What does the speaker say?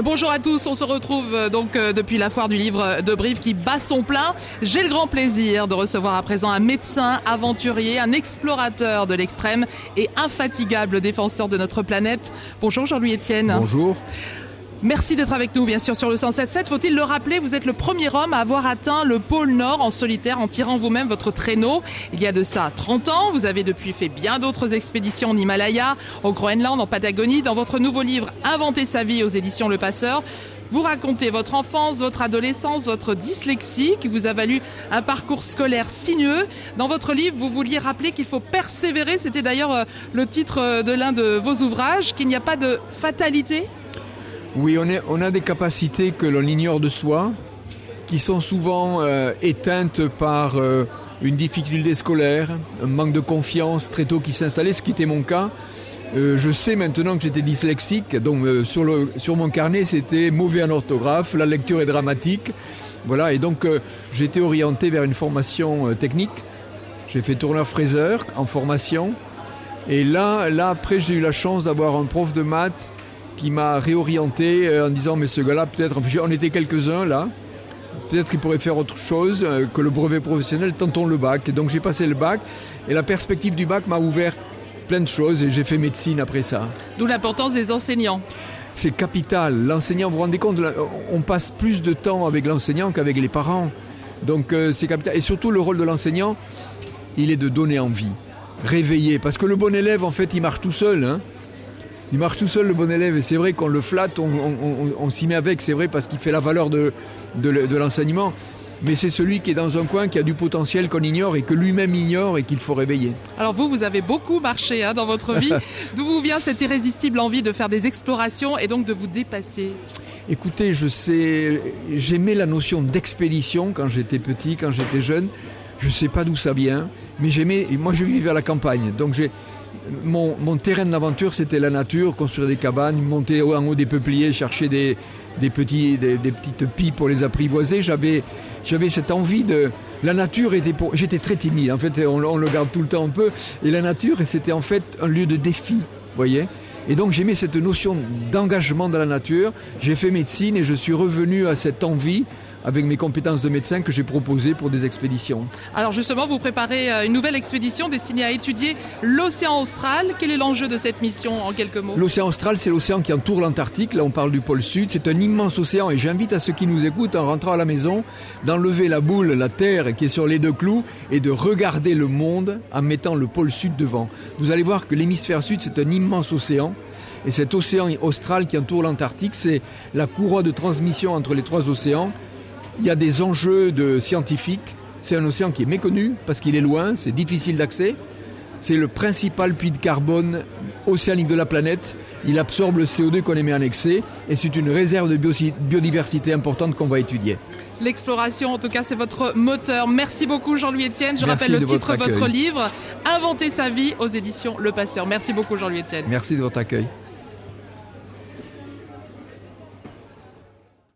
Bonjour à tous, on se retrouve depuis la foire du livre de Brive qui bat son plein. J'ai le grand plaisir de recevoir à présent un médecin aventurier, un explorateur de l'extrême et infatigable défenseur de notre planète. Bonjour Jean-Louis Etienne. Bonjour. Merci d'être avec nous, bien sûr, sur le 107.7. Faut-il le rappeler, vous êtes le premier homme à avoir atteint le pôle Nord en solitaire en tirant vous-même votre traîneau. Il y a de ça 30 ans. Vous avez depuis fait bien d'autres expéditions en Himalaya, au Groenland, en Patagonie. Dans votre nouveau livre « Inventer sa vie » aux éditions Le Passeur, vous racontez votre enfance, votre adolescence, votre dyslexie qui vous a valu un parcours scolaire sinueux. Dans votre livre, vous vouliez rappeler qu'il faut persévérer. C'était d'ailleurs le titre de l'un de vos ouvrages, qu'il n'y a pas de fatalité. Oui, on a des capacités que l'on ignore de soi, qui sont souvent éteintes par une difficulté scolaire, un manque de confiance très tôt qui s'est installé, ce qui était mon cas. Je sais maintenant que j'étais dyslexique, donc sur mon carnet c'était mauvais en orthographe, la lecture est dramatique. Voilà, et donc j'ai été orienté vers une formation technique. J'ai fait tourneur-fraiseur en formation. Et là après j'ai eu la chance d'avoir un prof de maths qui m'a réorienté en disant mais ce gars-là peut-être, on était quelques-uns là, peut-être qu'il pourrait faire autre chose que le brevet professionnel, tentons le bac. Et donc j'ai passé le bac et la perspective du bac m'a ouvert plein de choses et j'ai fait médecine après ça. D'où l'importance des enseignants. C'est capital, l'enseignant, vous vous rendez compte, on passe plus de temps avec l'enseignant qu'avec les parents. Donc c'est capital. Et surtout le rôle de l'enseignant, il est de donner envie, réveiller, parce que le bon élève en fait il marche tout seul, hein. Il marche tout seul, le bon élève, et c'est vrai qu'on le flatte, on s'y met avec, c'est vrai, parce qu'il fait la valeur de l'enseignement. Mais c'est celui qui est dans un coin, qui a du potentiel qu'on ignore et que lui-même ignore et qu'il faut réveiller. Alors vous avez beaucoup marché dans votre vie. D'où vous vient cette irrésistible envie de faire des explorations et donc de vous dépasser ? Écoutez, j'aimais la notion d'expédition quand j'étais petit, quand j'étais jeune. Je ne sais pas d'où ça vient, mais moi je vivais à la campagne, donc mon terrain d'aventure, c'était la nature, construire des cabanes, monter en haut des peupliers, chercher des petites pies pour les apprivoiser. J'avais cette envie de... La nature j'étais très timide, en fait, on le garde tout le temps un peu. Et la nature, c'était en fait un lieu de défi, vous voyez. Et donc j'aimais cette notion d'engagement dans la nature. J'ai fait médecine et je suis revenu à cette envie avec mes compétences de médecin que j'ai proposées pour des expéditions. Alors justement, vous préparez une nouvelle expédition destinée à étudier l'océan austral. Quel est l'enjeu de cette mission en quelques mots ? L'océan austral, c'est l'océan qui entoure l'Antarctique. Là, on parle du pôle sud. C'est un immense océan et j'invite à ceux qui nous écoutent, en rentrant à la maison, d'enlever la boule, la terre qui est sur les deux clous et de regarder le monde en mettant le pôle sud devant. Vous allez voir que l'hémisphère sud, c'est un immense océan. Et cet océan austral qui entoure l'Antarctique, c'est la courroie de transmission entre les trois océans. Il y a des enjeux scientifiques. C'est un océan qui est méconnu parce qu'il est loin, c'est difficile d'accès. C'est le principal puits de carbone océanique de la planète. Il absorbe le CO2 qu'on émet en excès et c'est une réserve de biodiversité importante qu'on va étudier. L'exploration, en tout cas, c'est votre moteur. Merci beaucoup Jean-Louis Etienne. Je rappelle le titre de votre livre, Inventer sa vie aux éditions Le Passeur. Merci beaucoup Jean-Louis Etienne. Merci de votre accueil.